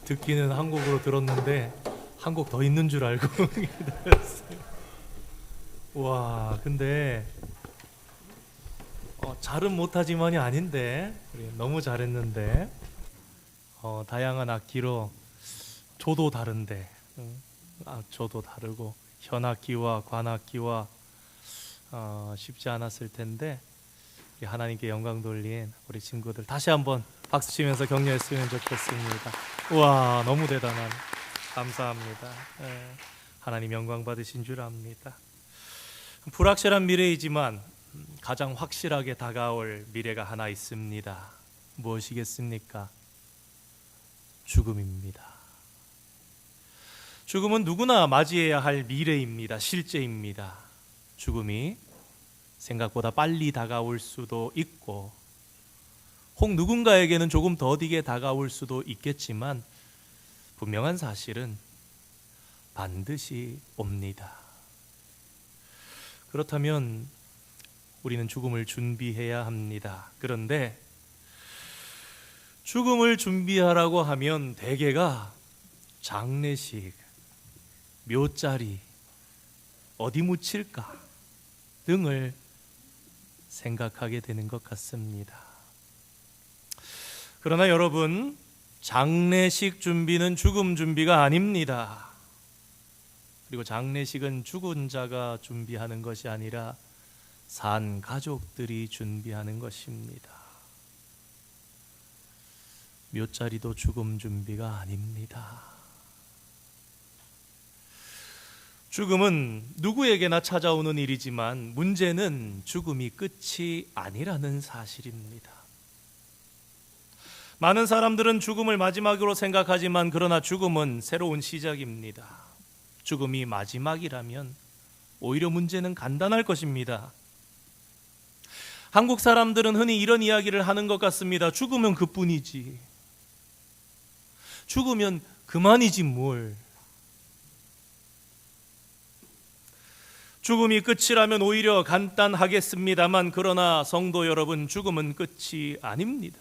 듣기는 한국어로 들었는데 한 곡 더 있는 줄 알고 기다렸어요. 와, 근데 잘은 못하지만이 아닌데 너무 잘했는데 다양한 악기로 조도 다른데 조도 다르고 현악기와 관악기와 쉽지 않았을 텐데 우리 하나님께 영광 돌린 우리 친구들 다시 한번 박수 치면서 격려했으면 좋겠습니다. 와, 너무 대단한, 감사합니다. 하나님 영광 받으신 줄 압니다. 불확실한 미래이지만 가장 확실하게 다가올 미래가 하나 있습니다. 무엇이겠습니까? 죽음입니다. 죽음은 누구나 맞이해야 할 미래입니다. 실제입니다. 죽음이 생각보다 빨리 다가올 수도 있고 혹 누군가에게는 조금 더디게 다가올 수도 있겠지만 분명한 사실은 반드시 옵니다. 그렇다면 우리는 죽음을 준비해야 합니다. 그런데 죽음을 준비하라고 하면 대개가 장례식, 묘자리, 어디 묻힐까 등을 생각하게 되는 것 같습니다. 그러나 여러분, 장례식 준비는 죽음 준비가 아닙니다. 그리고 장례식은 죽은 자가 준비하는 것이 아니라 산 가족들이 준비하는 것입니다. 묘자리도 죽음 준비가 아닙니다. 죽음은 누구에게나 찾아오는 일이지만 문제는 죽음이 끝이 아니라는 사실입니다. 많은 사람들은 죽음을 마지막으로 생각하지만 그러나 죽음은 새로운 시작입니다. 죽음이 마지막이라면 오히려 문제는 간단할 것입니다. 한국 사람들은 흔히 이런 이야기를 하는 것 같습니다. 죽으면 그뿐이지. 죽으면 그만이지 뭘. 죽음이 끝이라면 오히려 간단하겠습니다만 그러나 성도 여러분, 죽음은 끝이 아닙니다.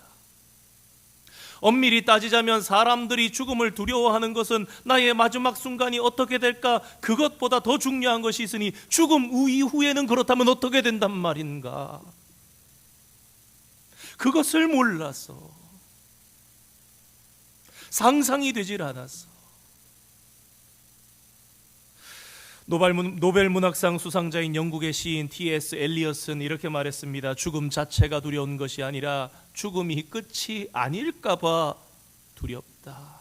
엄밀히 따지자면 사람들이 죽음을 두려워하는 것은 나의 마지막 순간이 어떻게 될까, 그것보다 더 중요한 것이 있으니 죽음 이후에는 그렇다면 어떻게 된단 말인가, 그것을 몰라서, 상상이 되질 않아서. 노벨 문학상 수상자인 영국의 시인 T.S. 엘리엇은 이렇게 말했습니다. 죽음 자체가 두려운 것이 아니라 죽음이 끝이 아닐까 봐 두렵다.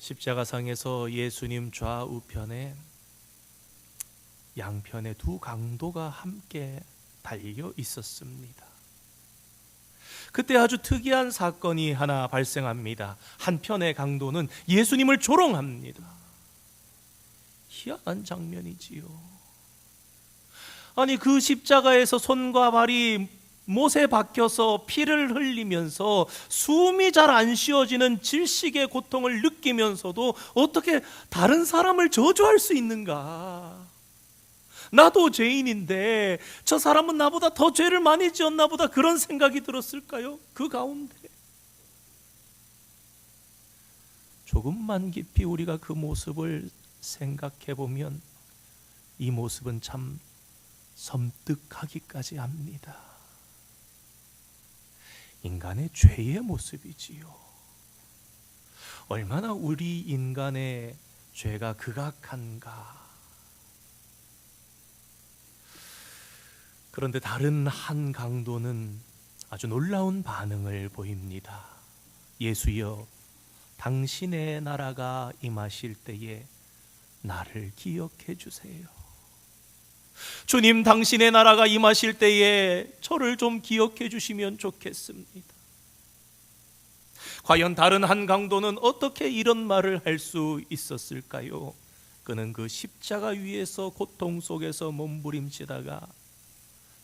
십자가상에서 예수님 좌우편에 양편에 두 강도가 함께 달려 있었습니다. 그때 아주 특이한 사건이 하나 발생합니다. 한편의 강도는 예수님을 조롱합니다. 희한한 장면이지요. 아니, 그 십자가에서 손과 발이 못에 박혀서 피를 흘리면서 숨이 잘 안 쉬어지는 질식의 고통을 느끼면서도 어떻게 다른 사람을 저주할 수 있는가? 나도 죄인인데 저 사람은 나보다 더 죄를 많이 지었나 보다, 그런 생각이 들었을까요? 그 가운데 조금만 깊이 우리가 그 모습을 생각해 보면 이 모습은 참 섬뜩하기까지 합니다. 인간의 죄의 모습이지요. 얼마나 우리 인간의 죄가 극악한가. 그런데 다른 한 강도는 아주 놀라운 반응을 보입니다. 예수여, 당신의 나라가 임하실 때에 나를 기억해 주세요. 주님, 당신의 나라가 임하실 때에 저를 좀 기억해 주시면 좋겠습니다. 과연 다른 한 강도는 어떻게 이런 말을 할 수 있었을까요? 그는 그 십자가 위에서 고통 속에서 몸부림치다가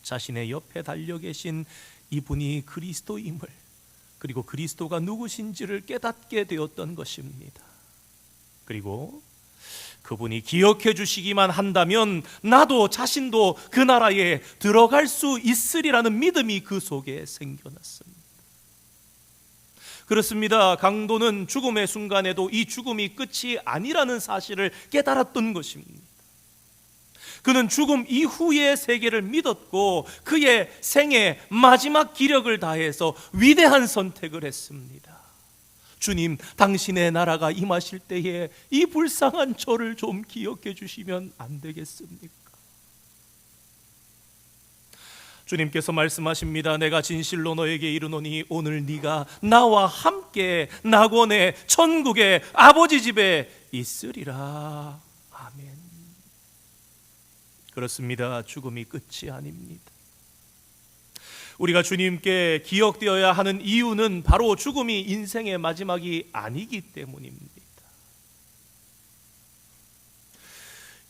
자신의 옆에 달려 계신 이분이 그리스도임을, 그리고 그리스도가 누구신지를 깨닫게 되었던 것입니다. 그리고 그분이 기억해 주시기만 한다면 나도 자신도 그 나라에 들어갈 수 있으리라는 믿음이 그 속에 생겨났습니다. 그렇습니다. 강도는 죽음의 순간에도 이 죽음이 끝이 아니라는 사실을 깨달았던 것입니다. 그는 죽음 이후의 세계를 믿었고 그의 생애 마지막 기력을 다해서 위대한 선택을 했습니다. 주님, 당신의 나라가 임하실 때에 이 불쌍한 저를 좀 기억해 주시면 안 되겠습니까? 주님께서 말씀하십니다. 내가 진실로 너에게 이르노니 오늘 네가 나와 함께 낙원의 천국의 아버지 집에 있으리라. 아멘. 그렇습니다. 죽음이 끝이 아닙니다. 우리가 주님께 기억되어야 하는 이유는 바로 죽음이 인생의 마지막이 아니기 때문입니다.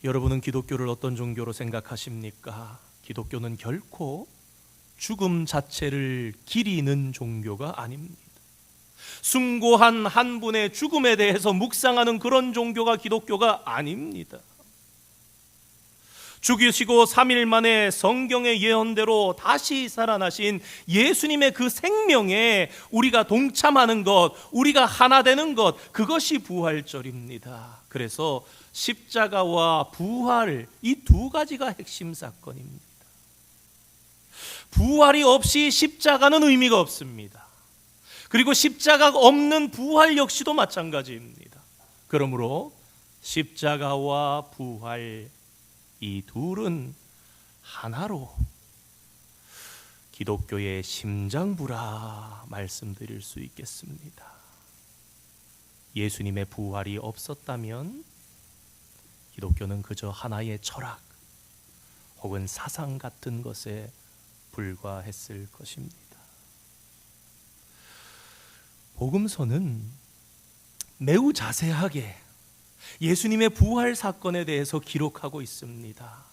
여러분은 기독교를 어떤 종교로 생각하십니까? 기독교는 결코 죽음 자체를 기리는 종교가 아닙니다. 숭고한 한 분의 죽음에 대해서 묵상하는 그런 종교가 기독교가 아닙니다. 죽으시고 3일 만에 성경의 예언대로 다시 살아나신 예수님의 그 생명에 우리가 동참하는 것, 우리가 하나 되는 것, 그것이 부활절입니다. 그래서 십자가와 부활, 이 두 가지가 핵심 사건입니다. 부활이 없이 십자가는 의미가 없습니다. 그리고 십자가가 없는 부활 역시도 마찬가지입니다. 그러므로 십자가와 부활, 이 둘은 하나로 기독교의 심장부라 말씀드릴 수 있겠습니다. 예수님의 부활이 없었다면 기독교는 그저 하나의 철학 혹은 사상 같은 것에 불과했을 것입니다. 복음서는 매우 자세하게 예수님의 부활 사건에 대해서 기록하고 있습니다.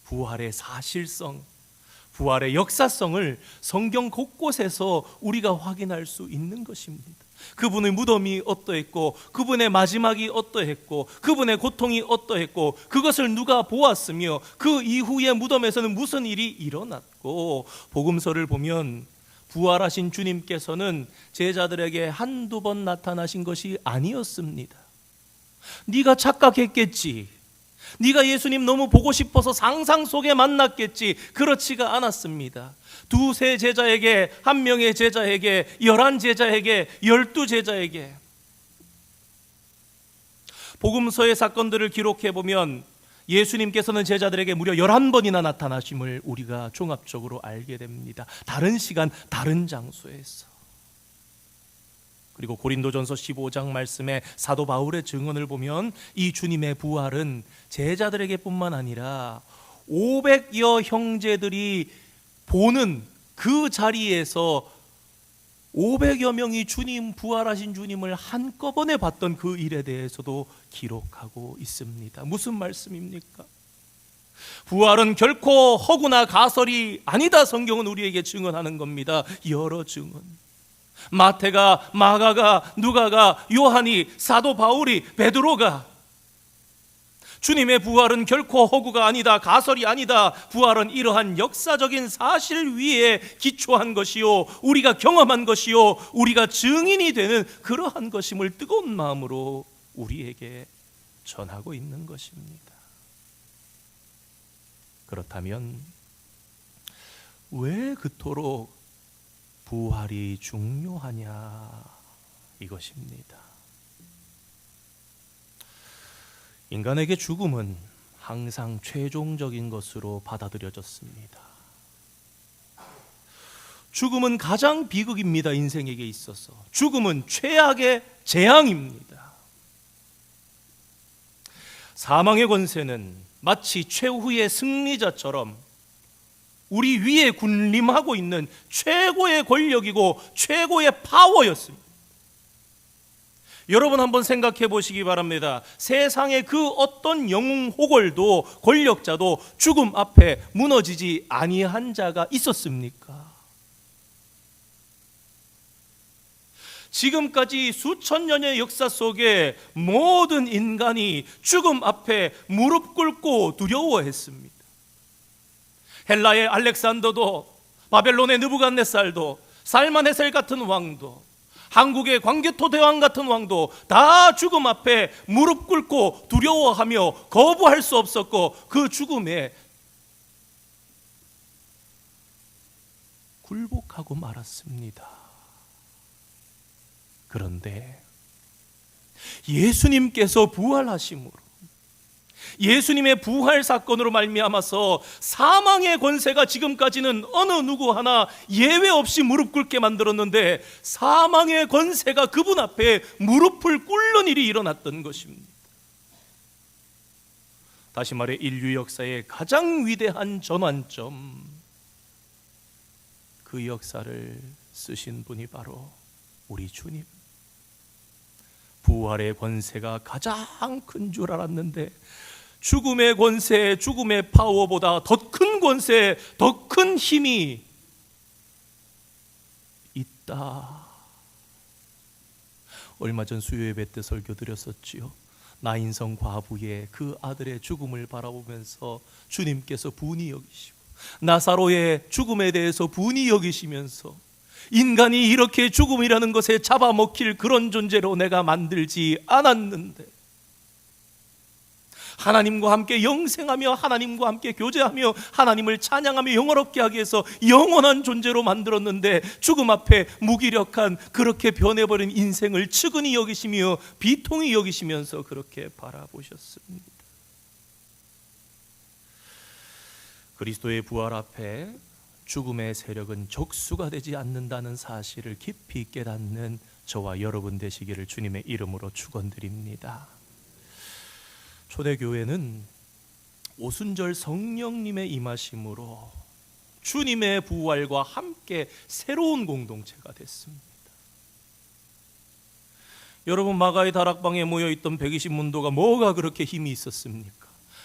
부활의 사실성, 부활의 역사성을 성경 곳곳에서 우리가 확인할 수 있는 것입니다. 그분의 무덤이 어떠했고, 그분의 마지막이 어떠했고, 그분의 고통이 어떠했고, 그것을 누가 보았으며 그 이후에 무덤에서는 무슨 일이 일어났고, 복음서를 보면 부활하신 주님께서는 제자들에게 한두 번 나타나신 것이 아니었습니다. 네가 착각했겠지, 네가 예수님 너무 보고 싶어서 상상 속에 만났겠지. 그렇지가 않았습니다. 두세 제자에게, 한 명의 제자에게, 11 제자에게, 12 제자에게. 복음서의 사건들을 기록해 보면 예수님께서는 제자들에게 무려 11번이나 나타나심을 우리가 종합적으로 알게 됩니다. 다른 시간, 다른 장소에서. 그리고 고린도전서 15장 말씀에 사도 바울의 증언을 보면 이 주님의 부활은 제자들에게 뿐만 아니라 500여 형제들이 보는 그 자리에서 500여 명이 주님, 부활하신 주님을 한꺼번에 봤던 그 일에 대해서도 기록하고 있습니다. 무슨 말씀입니까? 부활은 결코 허구나 가설이 아니다. 성경은 우리에게 증언하는 겁니다. 여러 증언. 마태가, 마가가, 누가가, 요한이, 사도 바울이, 베드로가 주님의 부활은 결코 허구가 아니다, 가설이 아니다. 부활은 이러한 역사적인 사실 위에 기초한 것이요, 우리가 경험한 것이요, 우리가 증인이 되는 그러한 것임을 뜨거운 마음으로 우리에게 전하고 있는 것입니다. 그렇다면 왜 그토록 부활이 중요하냐, 이것입니다. 인간에게 죽음은 항상 최종적인 것으로 받아들여졌습니다. 죽음은 가장 비극입니다. 인생에게 있어서 죽음은 최악의 재앙입니다. 사망의 권세는 마치 최후의 승리자처럼 우리 위에 군림하고 있는 최고의 권력이고 최고의 파워였습니다. 여러분 한번 생각해 보시기 바랍니다. 세상의 그 어떤 영웅 호걸도 권력자도 죽음 앞에 무너지지 아니한 자가 있었습니까? 지금까지 수천 년의 역사 속에 모든 인간이 죽음 앞에 무릎 꿇고 두려워했습니다. 헬라의 알렉산더도, 바벨론의 느부갓네살도, 살만헤셀 같은 왕도, 한국의 광개토 대왕 같은 왕도 다 죽음 앞에 무릎 꿇고 두려워하며 거부할 수 없었고 그 죽음에 굴복하고 말았습니다. 그런데 예수님께서 부활하심으로, 예수님의 부활 사건으로 말미암아서 사망의 권세가 지금까지는 어느 누구 하나 예외 없이 무릎 꿇게 만들었는데 사망의 권세가 그분 앞에 무릎을 꿇는 일이 일어났던 것입니다. 다시 말해 인류 역사의 가장 위대한 전환점, 그 역사를 쓰신 분이 바로 우리 주님. 부활의 권세가 가장 큰 줄 알았는데 죽음의 권세, 죽음의 파워보다 더 큰 권세, 더 큰 힘이 있다. 얼마 전 수요예배 때 설교 드렸었지요. 나인성 과부의 그 아들의 죽음을 바라보면서 주님께서 분이 여기시고 나사로의 죽음에 대해서 분이 여기시면서 인간이 이렇게 죽음이라는 것에 잡아먹힐 그런 존재로 내가 만들지 않았는데 하나님과 함께 영생하며 하나님과 함께 교제하며 하나님을 찬양하며 영원롭게 하기 위해서 영원한 존재로 만들었는데 죽음 앞에 무기력한 그렇게 변해버린 인생을 측은히 여기시며 비통히 여기시면서 그렇게 바라보셨습니다. 그리스도의 부활 앞에 죽음의 세력은 적수가 되지 않는다는 사실을 깊이 깨닫는 저와 여러분 되시기를 주님의 이름으로 축원드립니다. 초대교회는 오순절 성령님의 임하심으로 주님의 부활과 함께 새로운 공동체가 됐습니다. 여러분, 마가의 다락방에 모여있던 120문도가 뭐가 그렇게 힘이 있었습니까?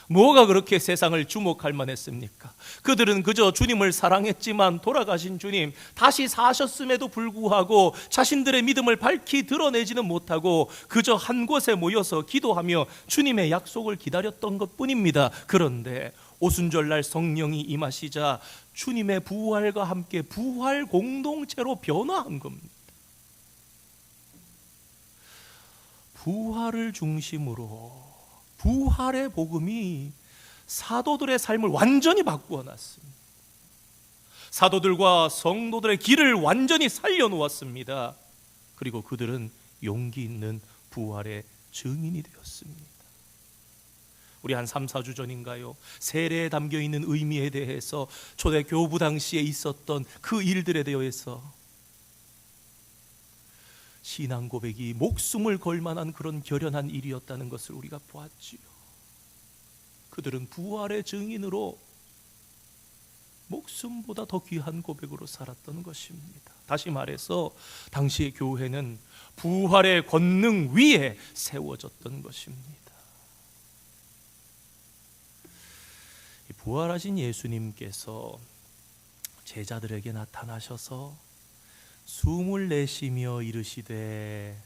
뭐가 그렇게 세상을 주목할 만했습니까? 그들은 그저 주님을 사랑했지만 돌아가신 주님 다시 사셨음에도 불구하고 자신들의 믿음을 밝히 드러내지는 못하고 그저 한 곳에 모여서 기도하며 주님의 약속을 기다렸던 것뿐입니다. 그런데 오순절날 성령이 임하시자 주님의 부활과 함께 부활 공동체로 변화한 겁니다. 부활을 중심으로 부활의 복음이 사도들의 삶을 완전히 바꾸어 놨습니다. 사도들과 성도들의 길을 완전히 살려놓았습니다. 그리고 그들은 용기 있는 부활의 증인이 되었습니다. 우리 한 3, 4주 전인가요? 세례에 담겨있는 의미에 대해서 초대 교부 당시에 있었던 그 일들에 대해서 신앙 고백이 목숨을 걸 만한 그런 결연한 일이었다는 것을 우리가 보았지요. 그들은 부활의 증인으로 목숨보다 더 귀한 고백으로 살았던 것입니다. 다시 말해서 당시의 교회는 부활의 권능 위에 세워졌던 것입니다. 부활하신 예수님께서 제자들에게 나타나셔서 숨을 내쉬며 이르시되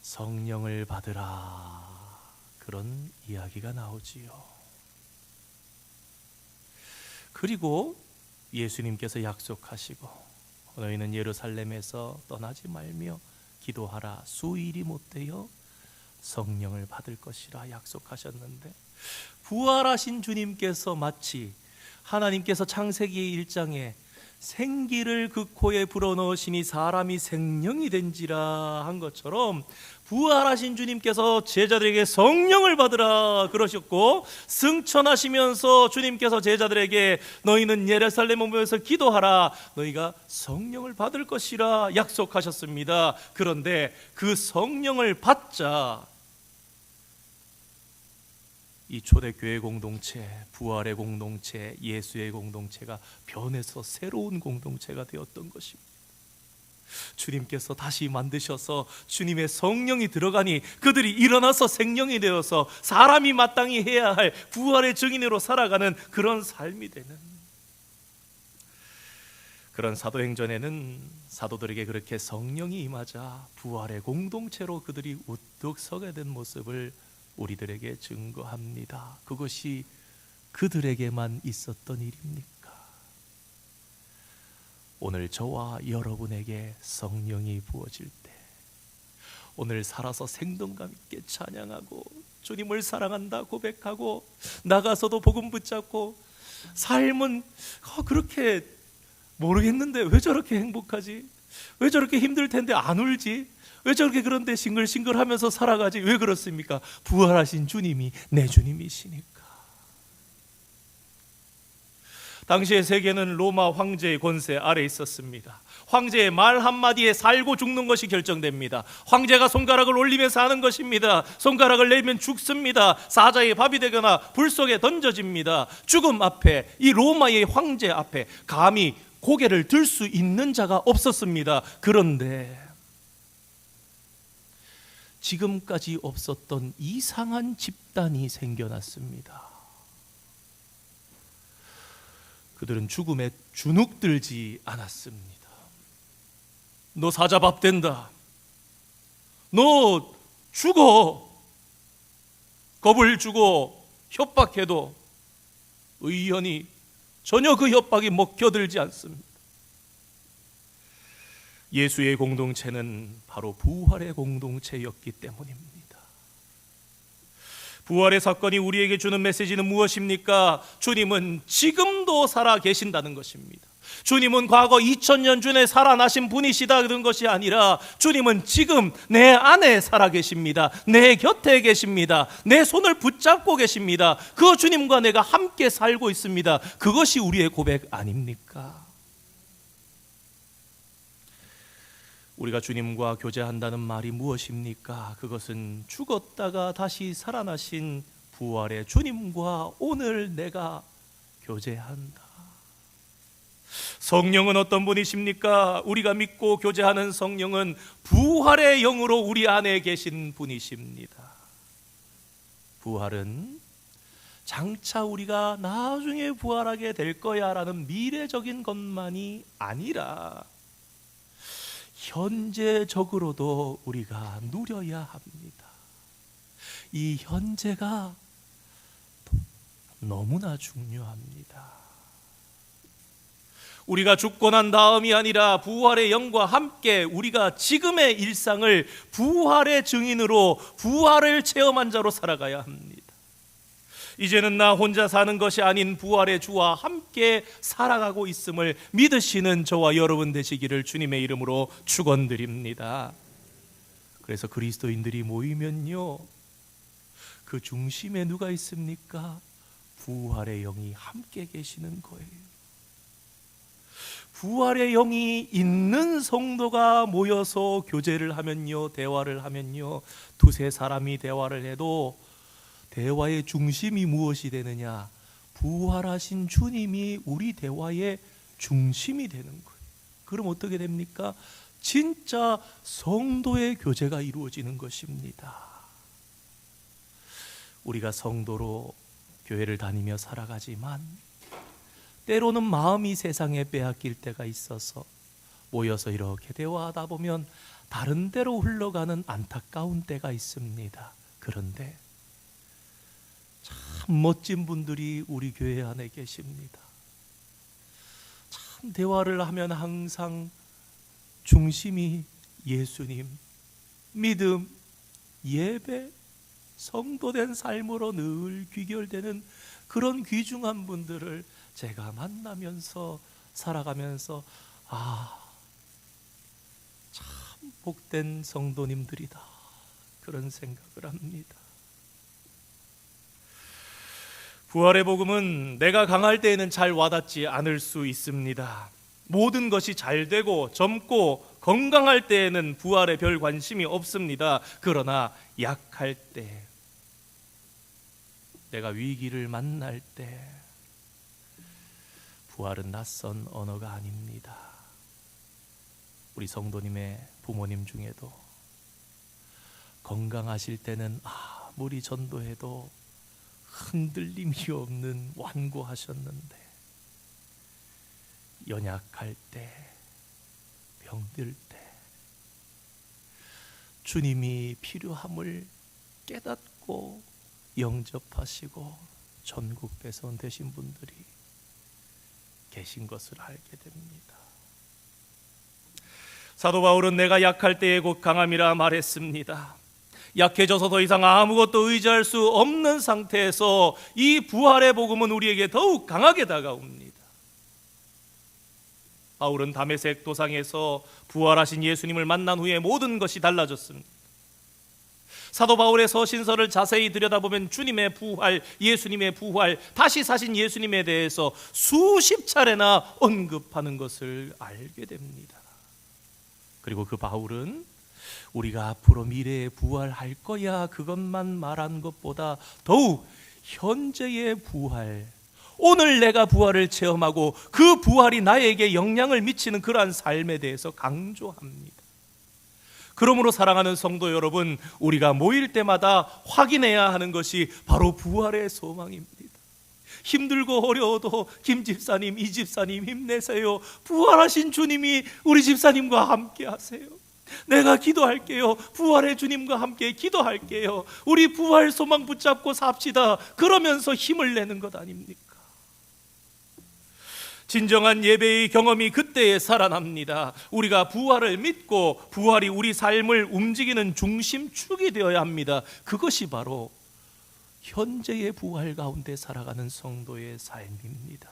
성령을 받으라, 그런 이야기가 나오지요. 그리고 예수님께서 약속하시고 너희는 예루살렘에서 떠나지 말며 기도하라, 수일이 못되어 성령을 받을 것이라 약속하셨는데 부활하신 주님께서 마치 하나님께서 창세기 1장에 생기를 그 코에 불어넣으시니 사람이 생명이 된지라 한 것처럼 부활하신 주님께서 제자들에게 성령을 받으라 그러셨고, 승천하시면서 주님께서 제자들에게 너희는 예루살렘에 모여서 기도하라, 너희가 성령을 받을 것이라 약속하셨습니다. 그런데 그 성령을 받자 이 초대교회 공동체, 부활의 공동체, 예수의 공동체가 변해서 새로운 공동체가 되었던 것입니다. 주님께서 다시 만드셔서 주님의 성령이 들어가니 그들이 일어나서 생명이 되어서 사람이 마땅히 해야 할 부활의 증인으로 살아가는 그런 삶이 되는, 그런 사도행전에는 사도들에게 그렇게 성령이 임하자 부활의 공동체로 그들이 우뚝 서게 된 모습을 우리들에게 증거합니다. 그것이 그들에게만 있었던 일입니까? 오늘 저와 여러분에게 성령이 부어질 때, 오늘 살아서 생동감 있게 찬양하고 주님을 사랑한다 고백하고 나가서도 복음 붙잡고 삶은 그렇게 모르겠는데 왜 저렇게 행복하지? 왜 저렇게 힘들 텐데 안 울지? 왜 저렇게 그런데 싱글싱글하면서 살아가지? 왜 그렇습니까? 부활하신 주님이 내 주님이시니까. 당시의 세계는 로마 황제의 권세 아래 있었습니다. 황제의 말 한마디에 살고 죽는 것이 결정됩니다. 황제가 손가락을 올리면서 하는 것입니다. 손가락을 내면 죽습니다. 사자의 밥이 되거나 불 속에 던져집니다. 죽음 앞에, 이 로마의 황제 앞에 감히 고개를 들 수 있는 자가 없었습니다. 그런데 지금까지 없었던 이상한 집단이 생겨났습니다. 그들은 죽음에 주눅들지 않았습니다. 너 사자 밥 된다. 너 죽어. 겁을 주고 협박해도 의연히 전혀 그 협박이 먹혀들지 않습니다. 예수의 공동체는 바로 부활의 공동체였기 때문입니다. 부활의 사건이 우리에게 주는 메시지는 무엇입니까? 주님은 지금도 살아 계신다는 것입니다. 주님은 과거 2000년 전에 살아나신 분이시다는 것이 아니라 주님은 지금 내 안에 살아 계십니다. 내 곁에 계십니다. 내 손을 붙잡고 계십니다. 그 주님과 내가 함께 살고 있습니다. 그것이 우리의 고백 아닙니까? 우리가 주님과 교제한다는 말이 무엇입니까? 그것은 죽었다가 다시 살아나신 부활의 주님과 오늘 내가 교제한다. 성령은 어떤 분이십니까? 우리가 믿고 교제하는 성령은 부활의 영으로 우리 안에 계신 분이십니다. 부활은 장차 우리가 나중에 부활하게 될 거야 라는 미래적인 것만이 아니라 현재적으로도 우리가 누려야 합니다. 이 현재가 너무나 중요합니다. 우리가 죽고 난 다음이 아니라 부활의 영과 함께 우리가 지금의 일상을 부활의 증인으로, 부활을 체험한 자로 살아가야 합니다. 이제는 나 혼자 사는 것이 아닌 부활의 주와 함께 살아가고 있음을 믿으시는 저와 여러분 되시기를 주님의 이름으로 축원드립니다. 그래서 그리스도인들이 모이면요, 그 중심에 누가 있습니까? 부활의 영이 함께 계시는 거예요. 부활의 영이 있는 성도가 모여서 교제를 하면요, 대화를 하면요, 두세 사람이 대화를 해도 대화의 중심이 무엇이 되느냐? 부활하신 주님이 우리 대화의 중심이 되는 거예요. 그럼 어떻게 됩니까? 진짜 성도의 교제가 이루어지는 것입니다. 우리가 성도로 교회를 다니며 살아가지만 때로는 마음이 세상에 빼앗길 때가 있어서 모여서 이렇게 대화하다 보면 다른 데로 흘러가는 안타까운 때가 있습니다. 그런데 참 멋진 분들이 우리 교회 안에 계십니다. 참 대화를 하면 항상 중심이 예수님, 믿음, 예배, 성도된 삶으로 늘 귀결되는 그런 귀중한 분들을 제가 만나면서 살아가면서 참 복된 성도님들이다, 그런 생각을 합니다. 부활의 복음은 내가 강할 때에는 잘 와닿지 않을 수 있습니다. 모든 것이 잘 되고 젊고 건강할 때에는 부활에 별 관심이 없습니다. 그러나 약할 때, 내가 위기를 만날 때, 부활은 낯선 언어가 아닙니다. 우리 성도님의 부모님 중에도 건강하실 때는 아무리 전도해도 흔들림이 없는 완고하셨는데 연약할 때, 병들 때 주님이 필요함을 깨닫고 영접하시고 전국 배선 되신 분들이 계신 것을 알게 됩니다. 사도 바울은 내가 약할 때에 곧 강함이라 말했습니다. 약해져서 더 이상 아무것도 의지할 수 없는 상태에서 이 부활의 복음은 우리에게 더욱 강하게 다가옵니다. 바울은 다메섹 도상에서 부활하신 예수님을 만난 후에 모든 것이 달라졌습니다. 사도 바울의 서신서를 자세히 들여다보면 주님의 부활, 예수님의 부활, 다시 사신 예수님에 대해서 수십 차례나 언급하는 것을 알게 됩니다. 그리고 그 바울은 우리가 앞으로 미래에 부활할 거야 그것만 말한 것보다 더욱 현재의 부활, 오늘 내가 부활을 체험하고 그 부활이 나에게 영향을 미치는 그러한 삶에 대해서 강조합니다. 그러므로 사랑하는 성도 여러분, 우리가 모일 때마다 확인해야 하는 것이 바로 부활의 소망입니다. 힘들고 어려워도 김 집사님, 이 집사님 힘내세요. 부활하신 주님이 우리 집사님과 함께 하세요. 내가 기도할게요. 부활의 주님과 함께 기도할게요. 우리 부활 소망 붙잡고 삽시다. 그러면서 힘을 내는 것 아닙니까? 진정한 예배의 경험이 그때에 살아납니다. 우리가 부활을 믿고 부활이 우리 삶을 움직이는 중심축이 되어야 합니다. 그것이 바로 현재의 부활 가운데 살아가는 성도의 삶입니다.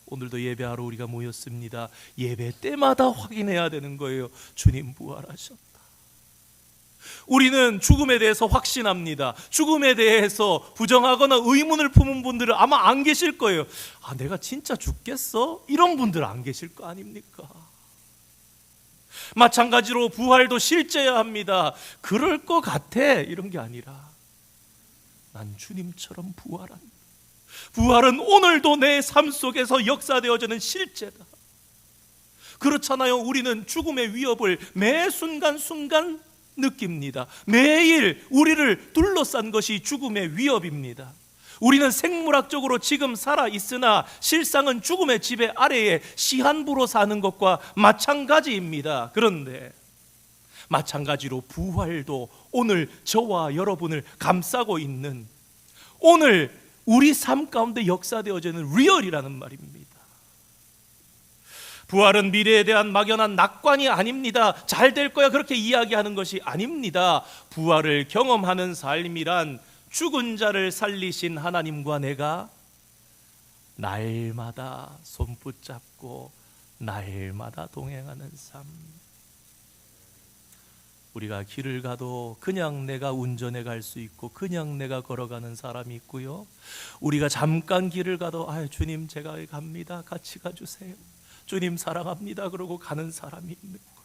오늘도 예배하러 우리가 모였습니다. 예배 때마다 확인해야 되는 거예요. 주님 부활하셨다. 우리는 죽음에 대해서 확신합니다. 죽음에 대해서 부정하거나 의문을 품은 분들은 아마 안 계실 거예요. 내가 진짜 죽겠어? 이런 분들 안 계실 거 아닙니까? 마찬가지로 부활도 실제여야 합니다. 그럴 것 같아 이런 게 아니라 난 주님처럼 부활한다. 부활은 오늘도 내 삶 속에서 역사되어지는 실제다. 그렇잖아요. 우리는 죽음의 위협을 매 순간순간 느낍니다. 매일 우리를 둘러싼 것이 죽음의 위협입니다. 우리는 생물학적으로 지금 살아있으나 실상은 죽음의 지배 아래에 시한부로 사는 것과 마찬가지입니다. 그런데 마찬가지로 부활도 오늘 저와 여러분을 감싸고 있는, 오늘 우리 삶 가운데 역사되어지는 리얼이라는 말입니다. 부활은 미래에 대한 막연한 낙관이 아닙니다. 잘 될 거야 그렇게 이야기하는 것이 아닙니다. 부활을 경험하는 삶이란 죽은 자를 살리신 하나님과 내가 날마다 손붙잡고 날마다 동행하는 삶. 우리가 길을 가도 그냥 내가 운전해 갈 수 있고 그냥 내가 걸어가는 사람이 있고요. 우리가 잠깐 길을 가도 주님 제가 갑니다. 같이 가주세요. 주님 사랑합니다. 그러고 가는 사람이 있는 거예요.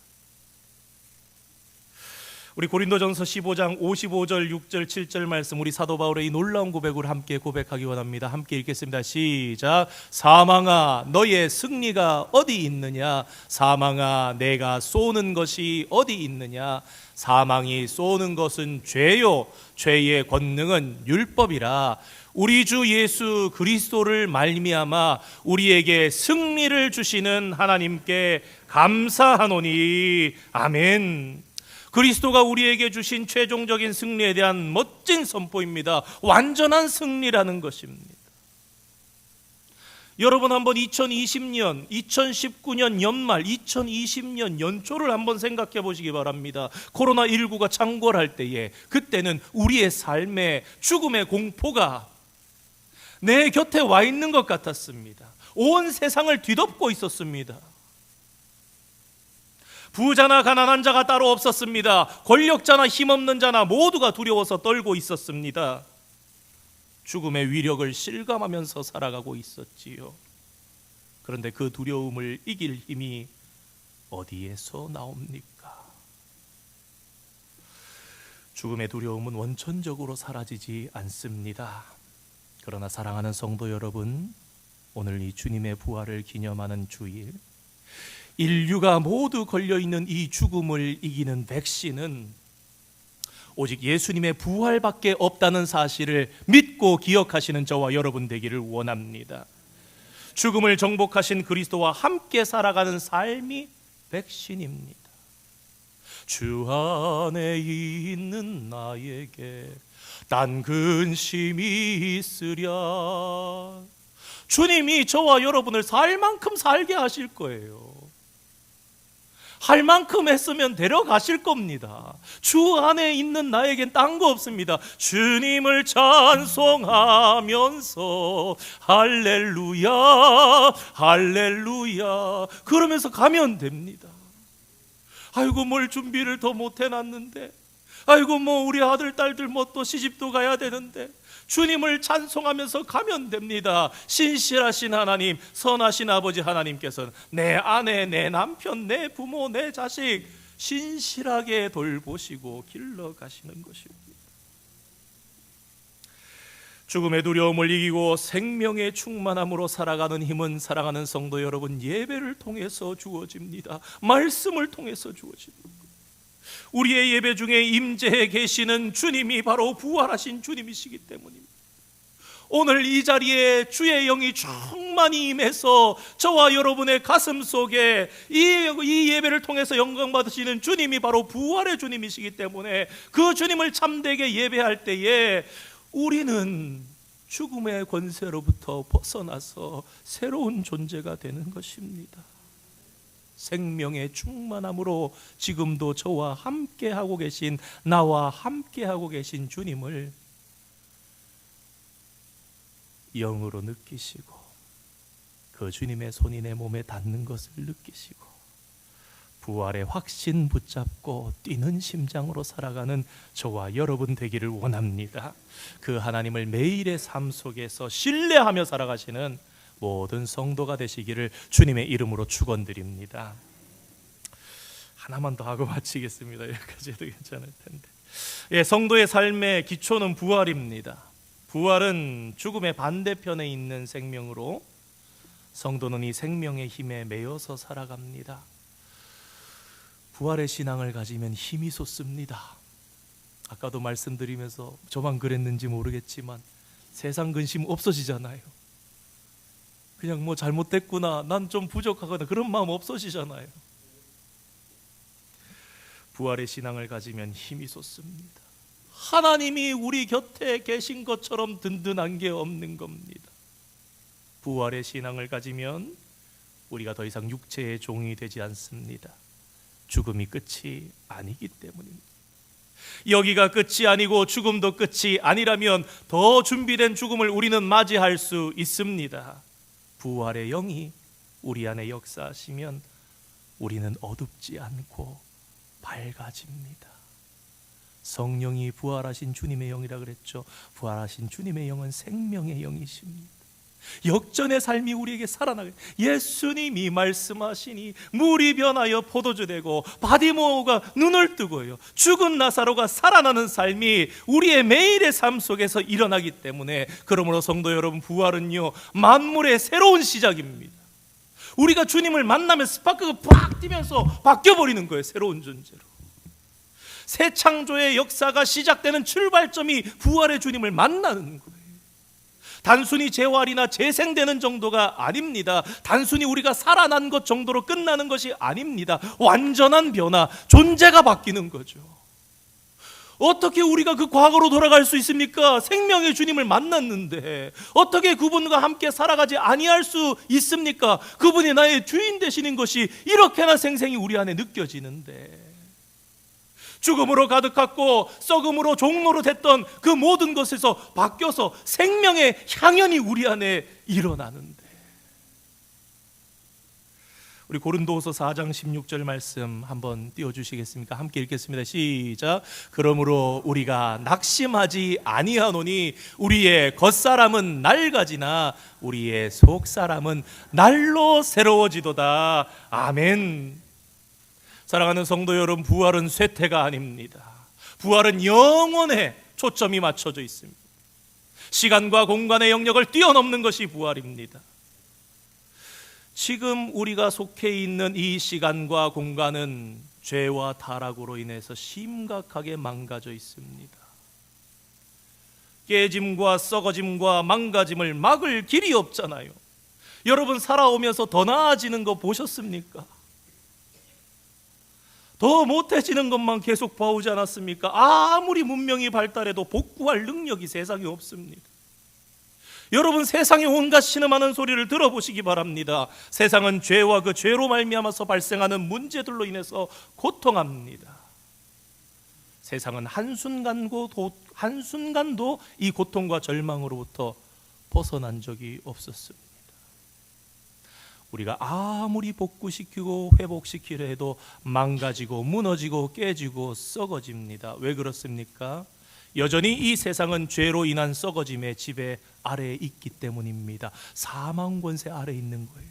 우리 고린도전서 15장 55절 6절 7절 말씀, 우리 사도 바울의 이 놀라운 고백을 함께 고백하기 원합니다. 함께 읽겠습니다. 시작. 사망아 너의 승리가 어디 있느냐? 사망아 내가 쏘는 것이 어디 있느냐? 사망이 쏘는 것은 죄요 죄의 권능은 율법이라. 우리 주 예수 그리스도를 말미암아 우리에게 승리를 주시는 하나님께 감사하노니. 아멘. 그리스도가 우리에게 주신 최종적인 승리에 대한 멋진 선포입니다. 완전한 승리라는 것입니다. 여러분 한번 2020년, 2019년 연말, 2020년 연초를 한번 생각해 보시기 바랍니다. 코로나19가 창궐할 때에, 그때는 우리의 삶에 죽음의 공포가 내 곁에 와 있는 것 같았습니다. 온 세상을 뒤덮고 있었습니다. 부자나 가난한 자가 따로 없었습니다. 권력자나 힘없는 자나 모두가 두려워서 떨고 있었습니다. 죽음의 위력을 실감하면서 살아가고 있었지요. 그런데 그 두려움을 이길 힘이 어디에서 나옵니까? 죽음의 두려움은 원천적으로 사라지지 않습니다. 그러나 사랑하는 성도 여러분, 오늘 이 주님의 부활을 기념하는 주일, 인류가 모두 걸려있는 이 죽음을 이기는 백신은 오직 예수님의 부활밖에 없다는 사실을 믿고 기억하시는 저와 여러분 되기를 원합니다. 죽음을 정복하신 그리스도와 함께 살아가는 삶이 백신입니다. 주 안에 있는 나에게 단 근심이 있으랴. 주님이 저와 여러분을 살 만큼 살게 하실 거예요. 할 만큼 했으면 데려가실 겁니다. 주 안에 있는 나에겐 딴 거 없습니다. 주님을 찬송하면서 할렐루야 할렐루야 그러면서 가면 됩니다. 아이고 뭘 준비를 더 못 해놨는데, 아이고 뭐 우리 아들 딸들 뭐 또 시집도 가야 되는데, 주님을 찬송하면서 가면 됩니다. 신실하신 하나님, 선하신 아버지 하나님께서는 내 아내, 내 남편, 내 부모, 내 자식 신실하게 돌보시고 길러가시는 것입니다. 죽음의 두려움을 이기고 생명의 충만함으로 살아가는 힘은 사랑하는 성도 여러분, 예배를 통해서 주어집니다. 말씀을 통해서 주어집니다. 우리의 예배 중에 임재해 계시는 주님이 바로 부활하신 주님이시기 때문입니다. 오늘 이 자리에 주의 영이 충만히 임해서 저와 여러분의 가슴 속에 이 예배를 통해서 영광 받으시는 주님이 바로 부활의 주님이시기 때문에 그 주님을 참되게 예배할 때에 우리는 죽음의 권세로부터 벗어나서 새로운 존재가 되는 것입니다. 생명의 충만함으로 지금도 저와 함께하고 계신, 나와 함께하고 계신 주님을 영으로 느끼시고 그 주님의 손이 내 몸에 닿는 것을 느끼시고 부활의 확신 붙잡고 뛰는 심장으로 살아가는 저와 여러분 되기를 원합니다. 그 하나님을 매일의 삶 속에서 신뢰하며 살아가시는 모든 성도가 되시기를 주님의 이름으로 축원드립니다. 하나만 더 하고 마치겠습니다. 여기까지 해도 괜찮을 텐데. 성도의 삶의 기초는 부활입니다. 부활은 죽음의 반대편에 있는 생명으로 성도는 이 생명의 힘에 매여서 살아갑니다. 부활의 신앙을 가지면 힘이 솟습니다. 아까도 말씀드리면서 저만 그랬는지 모르겠지만 세상 근심 없어지잖아요. 그냥 뭐 잘못됐구나, 난 좀 부족하거나 그런 마음 없어지잖아요. 부활의 신앙을 가지면 힘이 솟습니다. 하나님이 우리 곁에 계신 것처럼 든든한 게 없는 겁니다. 부활의 신앙을 가지면 우리가 더 이상 육체의 종이 되지 않습니다. 죽음이 끝이 아니기 때문입니다. 여기가 끝이 아니고 죽음도 끝이 아니라면 더 준비된 죽음을 우리는 맞이할 수 있습니다. 부활의 영이 우리 안에 역사하시면 우리는 어둡지 않고 밝아집니다. 성령이 부활하신 주님의 영이라 그랬죠. 부활하신 주님의 영은 생명의 영이십니다. 역전의 삶이 우리에게 살아나게, 예수님이 말씀하시니 물이 변하여 포도주 되고 바디모가 눈을 뜨고요, 죽은 나사로가 살아나는 삶이 우리의 매일의 삶 속에서 일어나기 때문에, 그러므로 성도 여러분, 부활은요 만물의 새로운 시작입니다. 우리가 주님을 만나면 스파크가 팍 뛰면서 바뀌어버리는 거예요. 새로운 존재로. 새 창조의 역사가 시작되는 출발점이 부활의 주님을 만나는 거예요. 단순히 재활이나 재생되는 정도가 아닙니다. 단순히 우리가 살아난 것 정도로 끝나는 것이 아닙니다. 완전한 변화, 존재가 바뀌는 거죠. 어떻게 우리가 그 과거로 돌아갈 수 있습니까? 생명의 주님을 만났는데 어떻게 그분과 함께 살아가지 아니할 수 있습니까? 그분이 나의 주인 되시는 것이 이렇게나 생생히 우리 안에 느껴지는데, 죽음으로 가득했고 썩음으로 종로로 됐던 그 모든 것에서 바뀌어서 생명의 향연이 우리 안에 일어나는데, 우리 고린도후서 4장 16절 말씀 한번 띄워주시겠습니까? 함께 읽겠습니다. 시작. 그러므로 우리가 낙심하지 아니하노니 우리의 겉사람은 낡아지나 우리의 속사람은 날로 새로워지도다. 아멘. 사랑하는 성도 여러분, 부활은 쇠퇴가 아닙니다. 부활은 영원에 초점이 맞춰져 있습니다. 시간과 공간의 영역을 뛰어넘는 것이 부활입니다. 지금 우리가 속해 있는 이 시간과 공간은 죄와 타락으로 인해서 심각하게 망가져 있습니다. 깨짐과 썩어짐과 망가짐을 막을 길이 없잖아요. 여러분 살아오면서 더 나아지는 거 보셨습니까? 더 못해지는 것만 계속 봐오지 않았습니까? 아무리 문명이 발달해도 복구할 능력이 세상에 없습니다. 여러분, 세상의 온갖 신음하는 소리를 들어보시기 바랍니다. 세상은 죄와 그 죄로 말미암아서 발생하는 문제들로 인해서 고통합니다. 세상은 한순간도 이 고통과 절망으로부터 벗어난 적이 없었습니다. 우리가 아무리 복구시키고 회복시키려 해도 망가지고 무너지고 깨지고 썩어집니다. 왜 그렇습니까? 여전히 이 세상은 죄로 인한 썩어짐의 지배 아래에 있기 때문입니다. 사망 권세 아래에 있는 거예요.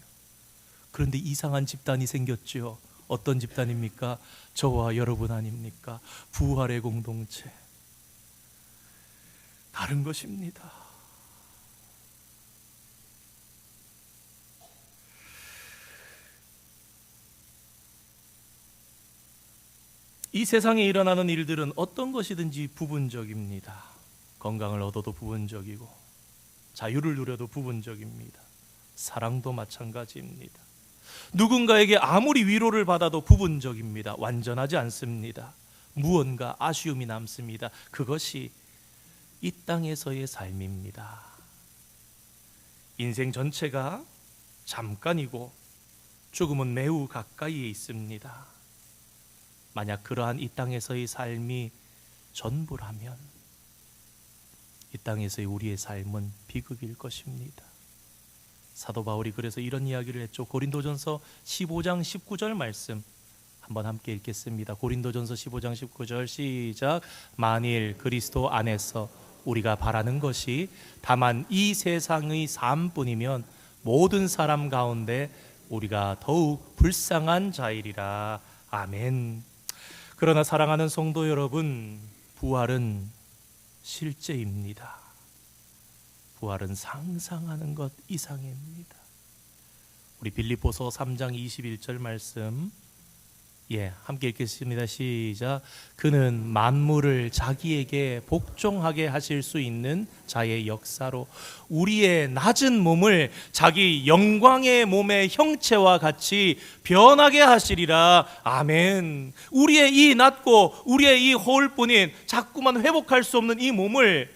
그런데 이상한 집단이 생겼죠. 어떤 집단입니까? 저와 여러분 아닙니까? 부활의 공동체. 다른 것입니다. 이 세상에 일어나는 일들은 어떤 것이든지 부분적입니다. 건강을 얻어도 부분적이고, 자유를 누려도 부분적입니다. 사랑도 마찬가지입니다. 누군가에게 아무리 위로를 받아도 부분적입니다. 완전하지 않습니다. 무언가 아쉬움이 남습니다. 그것이 이 땅에서의 삶입니다. 인생 전체가 잠깐이고 죽음은 매우 가까이에 있습니다. 만약 그러한 이 땅에서의 삶이 전부라면 이 땅에서의 우리의 삶은 비극일 것입니다. 사도 바울이 그래서 이런 이야기를 했죠. 고린도전서 15장 19절 말씀 한번 함께 읽겠습니다. 고린도전서 15장 19절 시작. 만일 그리스도 안에서 우리가 바라는 것이 다만 이 세상의 삶뿐이면 모든 사람 가운데 우리가 더욱 불쌍한 자이리라. 아멘. 그러나 사랑하는 성도 여러분, 부활은 실제입니다. 부활은 상상하는 것 이상입니다. 우리 빌립보서 3장 21절 말씀 함께 읽겠습니다. 시작. 그는 만물을 자기에게 복종하게 하실 수 있는 자의 역사로 우리의 낮은 몸을 자기 영광의 몸의 형체와 같이 변하게 하시리라. 아멘. 우리의 이 낮고 우리의 이 허울뿐인 자꾸만 회복할 수 없는 이 몸을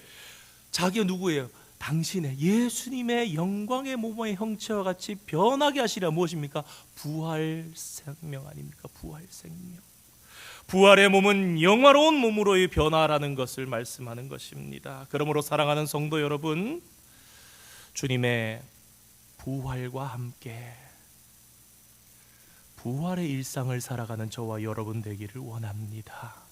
자기가 누구예요? 당신의 예수님의 영광의 몸의 형체와 같이 변하게 하시리라. 무엇입니까? 부활 생명 아닙니까? 부활 생명. 부활의 몸은 영화로운 몸으로의 변화라는 것을 말씀하는 것입니다. 그러므로 사랑하는 성도 여러분, 주님의 부활과 함께 부활의 일상을 살아가는 저와 여러분 되기를 원합니다.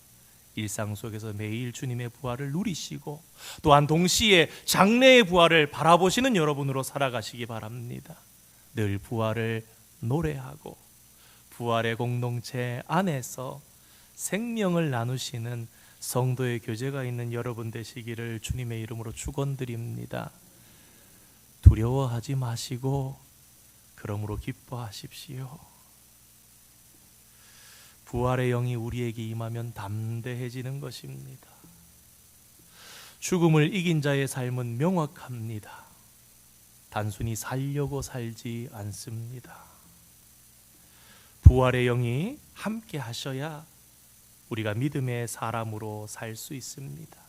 일상 속에서 매일 주님의 부활을 누리시고 또한 동시에 장래의 부활을 바라보시는 여러분으로 살아가시기 바랍니다. 늘 부활을 노래하고 부활의 공동체 안에서 생명을 나누시는 성도의 교제가 있는 여러분 되시기를 주님의 이름으로 축원드립니다. 두려워하지 마시고 그러므로 기뻐하십시오. 부활의 영이 우리에게 임하면 담대해지는 것입니다. 죽음을 이긴 자의 삶은 명확합니다. 단순히 살려고 살지 않습니다. 부활의 영이 함께 하셔야 우리가 믿음의 사람으로 살 수 있습니다.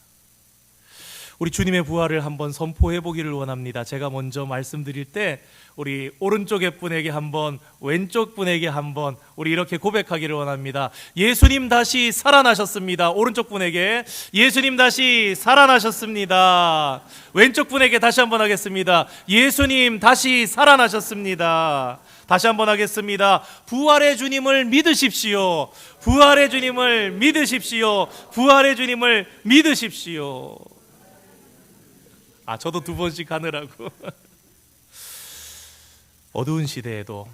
우리 주님의 부활을 한번 선포해 보기를 원합니다. 제가 먼저 말씀드릴 때 우리 오른쪽의 분에게 한번, 왼쪽 분에게 한번 우리 이렇게 고백하기를 원합니다. 예수님 다시 살아나셨습니다. 오른쪽 분에게 예수님 다시 살아나셨습니다. 왼쪽 분에게 다시 한번 하겠습니다. 예수님 다시 살아나셨습니다. 다시 한번 하겠습니다. 부활의 주님을 믿으십시오. 부활의 주님을 믿으십시오. 부활의 주님을 믿으십시오. 저도 두 번씩 하느라고. 어두운 시대에도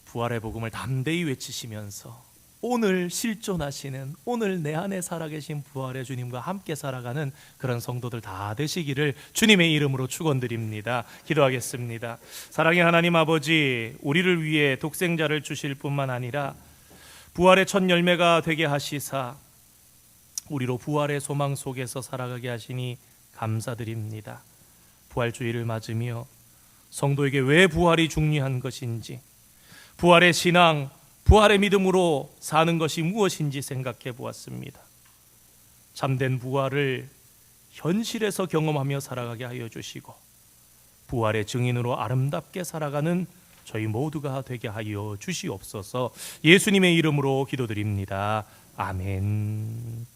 부활의 복음을 담대히 외치시면서 오늘 실존하시는, 오늘 내 안에 살아계신 부활의 주님과 함께 살아가는 그런 성도들 다 되시기를 주님의 이름으로 축원드립니다. 기도하겠습니다. 사랑의 하나님 아버지, 우리를 위해 독생자를 주실 뿐만 아니라 부활의 첫 열매가 되게 하시사 우리로 부활의 소망 속에서 살아가게 하시니 감사드립니다. 부활주의를 맞으며 성도에게 왜 부활이 중요한 것인지, 부활의 신앙, 부활의 믿음으로 사는 것이 무엇인지 생각해 보았습니다. 참된 부활을 현실에서 경험하며 살아가게 하여 주시고 부활의 증인으로 아름답게 살아가는 저희 모두가 되게 하여 주시옵소서. 예수님의 이름으로 기도드립니다. 아멘.